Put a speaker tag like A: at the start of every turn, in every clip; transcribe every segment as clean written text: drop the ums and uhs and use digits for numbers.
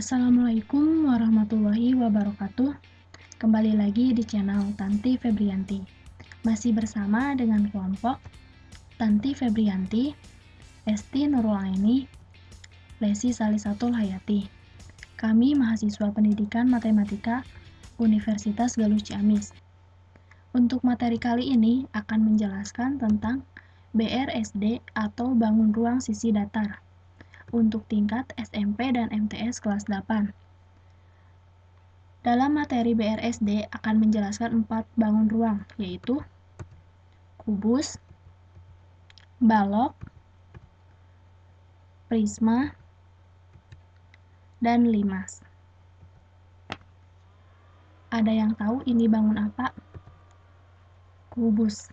A: Assalamualaikum warahmatullahi wabarakatuh. Kembali lagi di channel Tanti Febrianti. Masih bersama dengan kelompok Tanti Febrianti, Esti Nurul Aini, Lesi Salisatul Hayati. Kami mahasiswa pendidikan matematika Universitas Galuh Ciamis. Untuk materi kali ini akan menjelaskan tentang BRSD atau bangun ruang sisi datar untuk tingkat SMP dan MTS kelas 8. Dalam materi BRSD akan menjelaskan 4 bangun ruang, yaitu kubus, balok, prisma, dan limas. Ada yang tahu ini bangun apa? Kubus.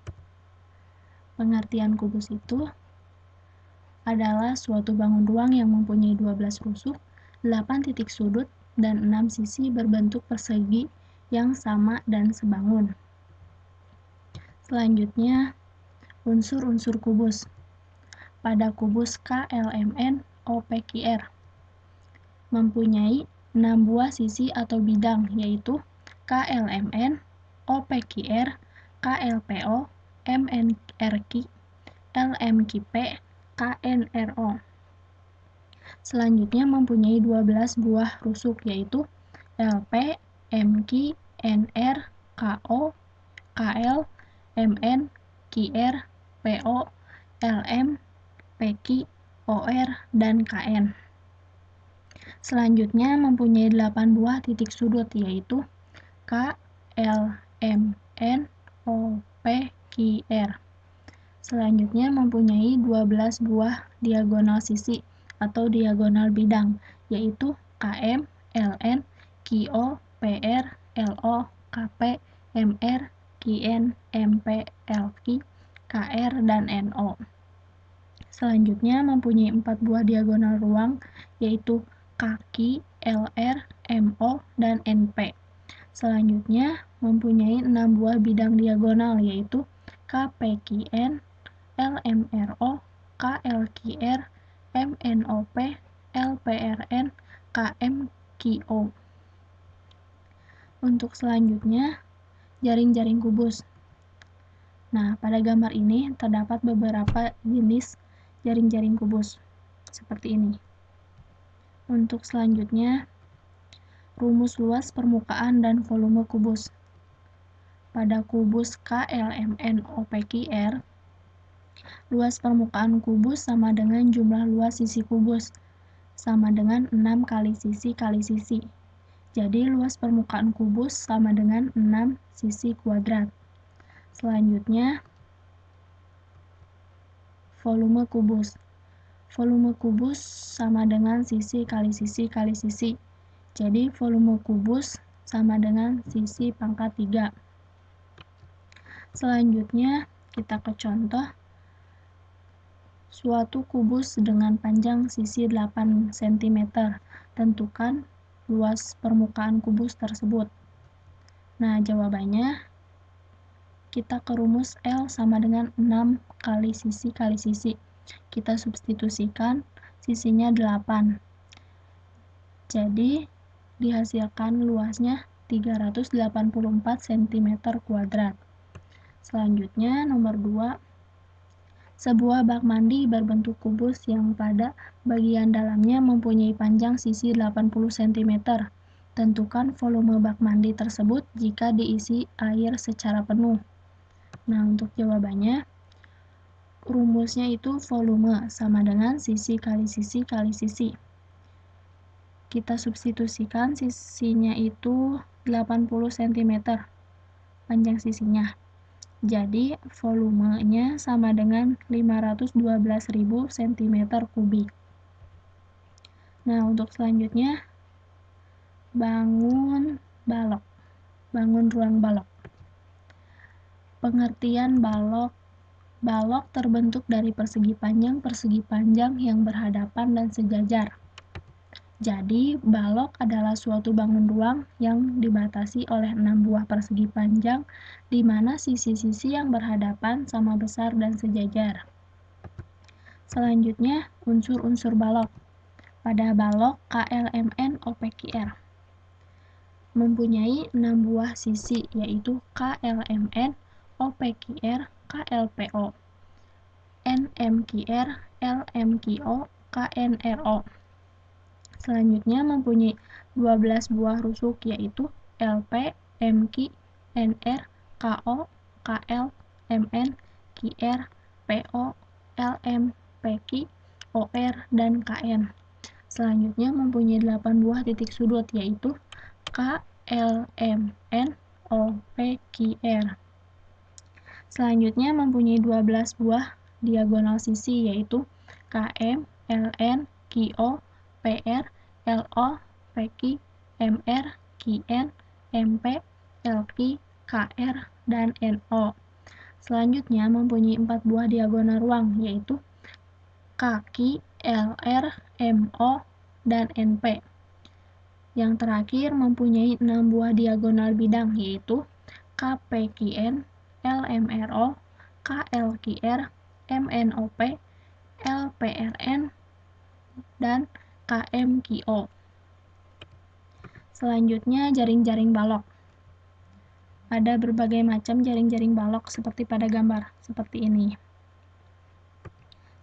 A: Pengertian kubus itu adalah suatu bangun ruang yang mempunyai 12 rusuk, 8 titik sudut, dan 6 sisi berbentuk persegi yang sama dan sebangun. Selanjutnya, unsur-unsur kubus. Pada kubus KLMN OPQR mempunyai 6 buah sisi atau bidang, yaitu KLMN, OPQR, KLPO, MNRQ, LMQP, KNRO. Selanjutnya mempunyai 12 buah rusuk, yaitu LP, MQ, NR, KO, KL, MN, QR, PO, LM, PQ, OR, dan KN. Selanjutnya mempunyai 8 buah titik sudut, yaitu K, L, M, N, O, P, Q, R. Selanjutnya mempunyai 12 buah diagonal sisi atau diagonal bidang, yaitu KM, LN, QO, PR, LO, KP, MR, QN, MP, LQ, KR, dan NO. Selanjutnya mempunyai 4 buah diagonal ruang, yaitu kaki, LR, MO, dan NP. Selanjutnya mempunyai 6 buah bidang diagonal, yaitu KPQN, LMRO, KLQR, MNOP, LPRN, KMQO. Untuk selanjutnya, jaring-jaring kubus. Nah, pada gambar ini terdapat beberapa jenis jaring-jaring kubus, seperti ini. Untuk selanjutnya, rumus luas permukaan dan volume kubus. Pada kubus KLMN OPQR, luas permukaan kubus sama dengan jumlah luas sisi kubus, sama dengan 6 kali sisi kali sisi. Jadi, luas permukaan kubus sama dengan 6 sisi kuadrat. Selanjutnya, volume kubus. Volume kubus sama dengan sisi kali sisi kali sisi. Jadi, volume kubus sama dengan sisi pangkat 3. Selanjutnya, kita ke contoh. Suatu kubus dengan panjang sisi 8 cm. Tentukan luas permukaan kubus tersebut. Nah, jawabannya kita ke rumus L sama dengan 6 kali sisi. Kita substitusikan sisinya 8. Jadi, dihasilkan luasnya 384 cm kuadrat. Selanjutnya, nomor 2. Sebuah bak mandi berbentuk kubus yang pada bagian dalamnya mempunyai panjang sisi 80 cm. Tentukan volume bak mandi tersebut jika diisi air secara penuh. Nah, untuk jawabannya, rumusnya itu volume sama dengan sisi kali sisi kali sisi. Kita substitusikan sisinya itu 80 cm panjang sisinya. Jadi, volumenya sama dengan 512.000 cm3. Nah, untuk selanjutnya, bangun balok. Bangun ruang balok. Pengertian balok. Balok terbentuk dari persegi panjang yang berhadapan dan sejajar. Jadi, balok adalah suatu bangun ruang yang dibatasi oleh 6 buah persegi panjang, di mana sisi-sisi yang berhadapan sama besar dan sejajar. Selanjutnya, unsur-unsur balok. pada balok KLMN OPQR. Mempunyai 6 buah sisi, yaitu KLMN, OPQR, KLPO, NMQR, LMQO, KNRO. Selanjutnya mempunyai 12 buah rusuk, yaitu LP, MQ, NR, KO, KL, MN, QR, PO, LM, PQ, OR, dan KN. Selanjutnya mempunyai 8 buah titik sudut, yaitu K, L, M, N, O, P, Q, R. Selanjutnya mempunyai 12 buah diagonal sisi, yaitu KM, LN, QO, PR, LO, PQ, MR, QN, MP, LQ, KR, dan NO. Selanjutnya mempunyai 4 buah diagonal ruang, yaitu KQ, LR, MO, dan NP. Yang terakhir mempunyai 6 buah diagonal bidang, yaitu KPQN, LMRO, KLQR, MNOP, LPRN, dan KMQO. Selanjutnya jaring-jaring balok. Ada berbagai macam jaring-jaring balok seperti pada gambar, seperti ini.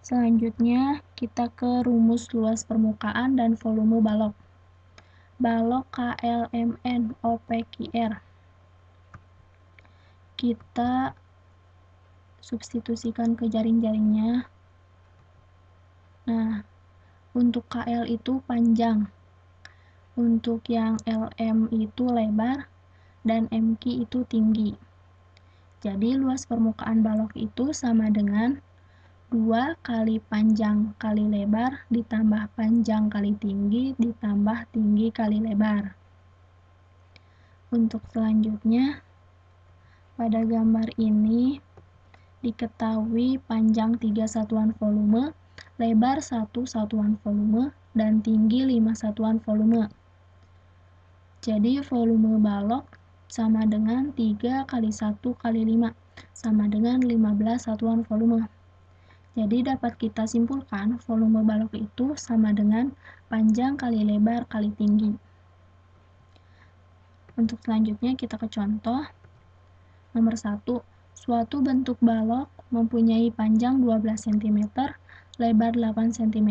A: Selanjutnya kita ke rumus luas permukaan dan volume balok. Balok KLMN OPQR. Kita substitusikan ke jaring-jaringnya. Nah, untuk KL itu panjang, untuk yang LM itu lebar, dan MQ itu tinggi. Jadi luas permukaan balok itu sama dengan 2 kali panjang kali lebar ditambah panjang kali tinggi ditambah tinggi kali lebar. Untuk selanjutnya, pada gambar ini diketahui panjang 3 satuan volume, lebar 1 satuan volume, dan tinggi 5 satuan volume. Jadi volume balok sama dengan 3 kali 1 kali 5, sama dengan 15 satuan volume. Jadi dapat kita simpulkan volume balok itu sama dengan panjang kali lebar kali tinggi. Untuk selanjutnya kita ke contoh. Nomor 1. Suatu bentuk balok mempunyai panjang 12 cm, lebar 8 cm,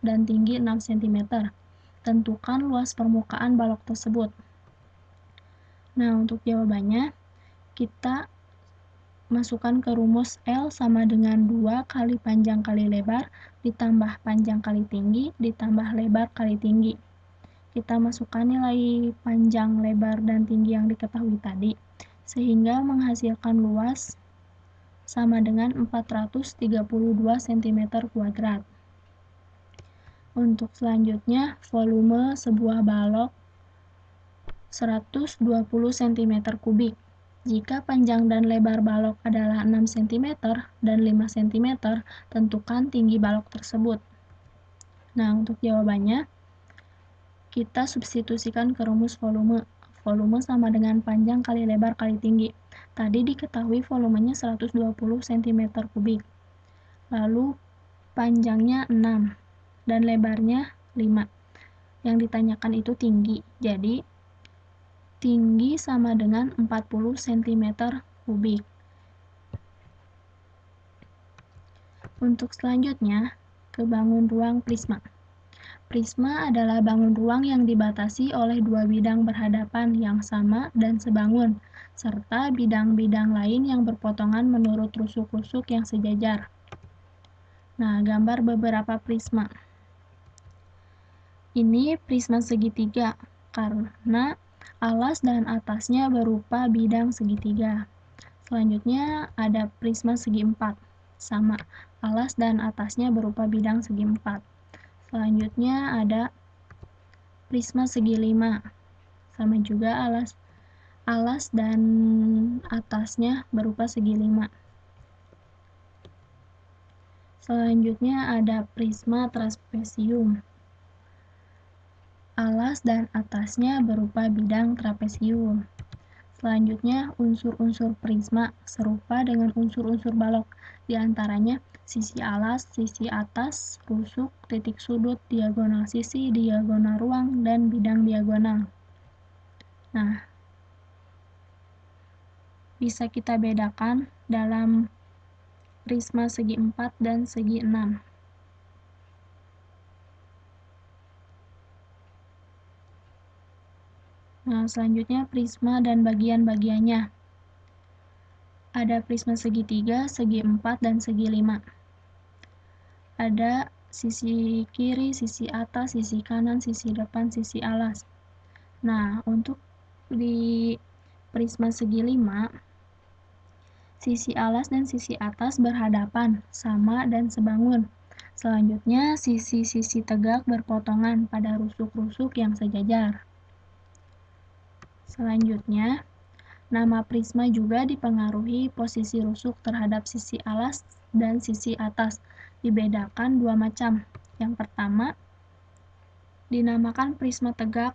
A: dan tinggi 6 cm. Tentukan luas permukaan balok tersebut. Nah, untuk jawabannya, kita masukkan ke rumus L sama dengan 2 kali panjang kali lebar ditambah panjang kali tinggi ditambah lebar kali tinggi. Kita masukkan nilai panjang, lebar, dan tinggi yang diketahui tadi, sehingga menghasilkan luas sama dengan 432 cm². Untuk selanjutnya, volume sebuah balok 120 cm3. Jika panjang dan lebar balok adalah 6 cm dan 5 cm, tentukan tinggi balok tersebut. Nah, untuk jawabannya, kita substitusikan ke rumus volume. Volume sama dengan panjang kali lebar kali tinggi. Tadi diketahui volumenya 120 cm3. Lalu panjangnya 6 dan lebarnya 5. Yang ditanyakan itu tinggi. Jadi tinggi sama dengan 40 cm3. Untuk selanjutnya, kebangun ruang prisma. Prisma adalah bangun ruang yang dibatasi oleh 2 bidang berhadapan yang sama dan sebangun, serta bidang-bidang lain yang berpotongan menurut rusuk-rusuk yang sejajar. Nah, gambar beberapa prisma. Ini prisma segitiga, karena alas dan atasnya berupa bidang segitiga. Selanjutnya ada prisma segi 4, sama, alas dan atasnya berupa bidang segi 4. Selanjutnya ada prisma segi 5, sama juga alas dan atasnya berupa segi 5. Selanjutnya ada prisma trapesium. Alas dan atasnya berupa bidang trapesium. Selanjutnya, unsur-unsur prisma serupa dengan unsur-unsur balok, di antaranya sisi alas, sisi atas, rusuk, titik sudut, diagonal sisi, diagonal ruang, dan bidang diagonal. Nah, bisa kita bedakan dalam prisma segi 4 dan segi 6. Nah, selanjutnya prisma dan bagian-bagiannya. Ada prisma segitiga, segi 4, dan segi 5. Ada sisi kiri, sisi atas, sisi kanan, sisi depan, sisi alas. Nah, untuk di prisma segi 5, sisi alas dan sisi atas berhadapan, sama dan sebangun. Selanjutnya, sisi-sisi tegak berpotongan pada rusuk-rusuk yang sejajar. Selanjutnya, nama prisma juga dipengaruhi posisi rusuk terhadap sisi alas dan sisi atas. Dibedakan dua macam. Yang pertama, dinamakan prisma tegak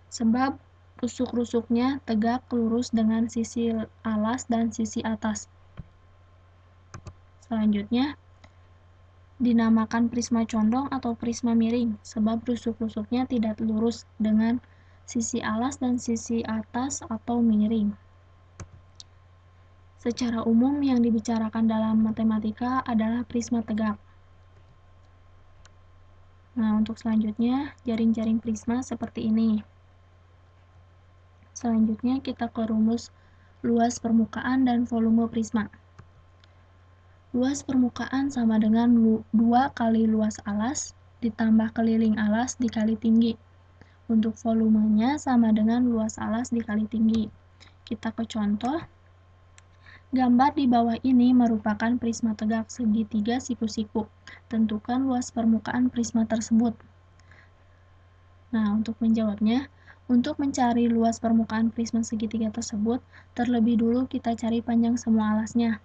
A: sebab rusuk-rusuknya tegak lurus dengan sisi alas dan sisi atas. Selanjutnya, dinamakan prisma condong atau prisma miring sebab rusuk-rusuknya tidak lurus dengan sisi alas dan sisi atas atau miring. Secara umum yang dibicarakan dalam matematika adalah prisma tegak. Nah, untuk selanjutnya, jaring-jaring prisma seperti ini. Selanjutnya, kita ke rumus luas permukaan dan volume prisma. Luas permukaan sama dengan 2 kali luas alas ditambah keliling alas dikali tinggi. Untuk volumenya sama dengan luas alas dikali tinggi. Kita ke contoh. Gambar di bawah ini merupakan prisma tegak segitiga siku-siku. Tentukan luas permukaan prisma tersebut. Nah, untuk menjawabnya, untuk mencari luas permukaan prisma segitiga tersebut, terlebih dulu kita cari panjang semua alasnya.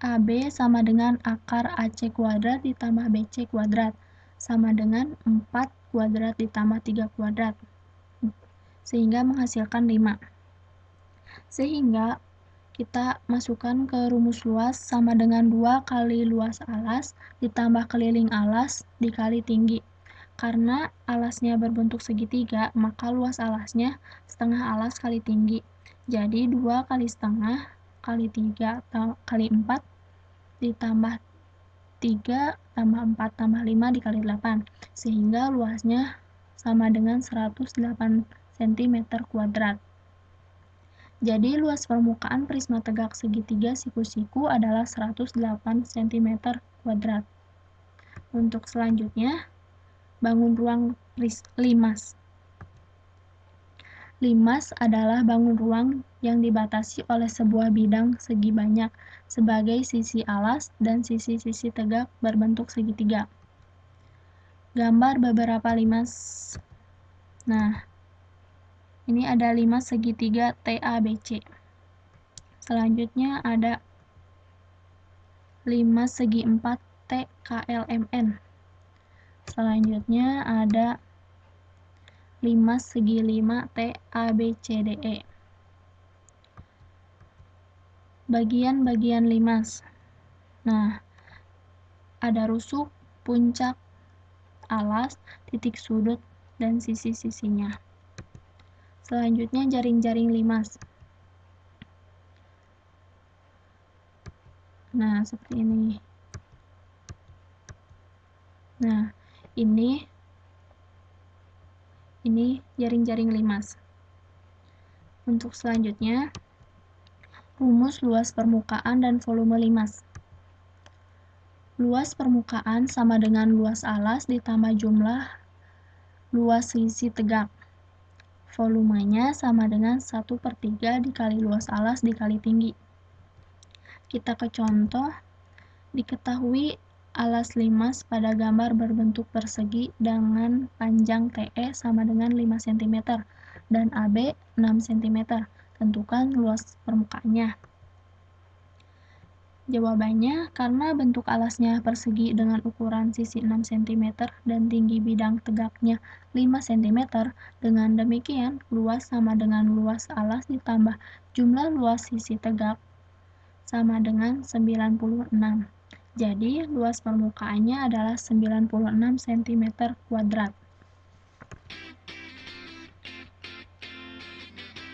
A: AB sama dengan akar AC kuadrat ditambah BC kuadrat, sama dengan 4 kuadrat ditambah 3 kuadrat, sehingga menghasilkan 5. Sehingga kita masukkan ke rumus luas sama dengan 2 kali luas alas ditambah keliling alas dikali tinggi. Karena alasnya berbentuk segitiga, maka luas alasnya setengah alas kali tinggi. Jadi 2 kali setengah kali 3 kali 4 ditambah 3 tambah 4 tambah 5 dikali 8. Sehingga luasnya sama dengan 108 cm kuadrat. Jadi luas permukaan prisma tegak segitiga siku-siku adalah 108 cm kuadrat. Untuk selanjutnya, bangun ruang limas. Limas adalah bangun ruang yang dibatasi oleh sebuah bidang segi banyak sebagai sisi alas dan sisi-sisi tegak berbentuk segitiga. Gambar beberapa limas. Nah, ini ada limas segitiga TABC. Selanjutnya ada limas segi 4 TKLMN. Selanjutnya ada limas segi 5 TABCDE. Bagian-bagian limas. Nah, ada rusuk, puncak, alas, titik sudut, dan sisi-sisinya. Selanjutnya jaring-jaring limas. Nah, seperti ini. Nah, ini jaring-jaring limas. Untuk selanjutnya, rumus luas permukaan dan volume limas. Luas permukaan sama dengan luas alas ditambah jumlah luas sisi tegak. Volumenya sama dengan 1/3 dikali luas alas dikali tinggi. Kita ke contoh. Diketahui alas limas pada gambar berbentuk persegi dengan panjang TE sama dengan 5 cm dan AB 6 cm. Tentukan luas permukaannya. Jawabannya, karena bentuk alasnya persegi dengan ukuran sisi 6 cm dan tinggi bidang tegaknya 5 cm, dengan demikian luas sama dengan luas alas ditambah jumlah luas sisi tegak sama dengan 96. Jadi, luas permukaannya adalah 96 cm kuadrat.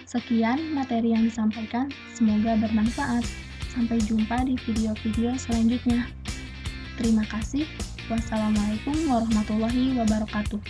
A: Sekian materi yang disampaikan, semoga bermanfaat. Sampai jumpa di video-video selanjutnya. Terima kasih. Wassalamualaikum warahmatullahi wabarakatuh.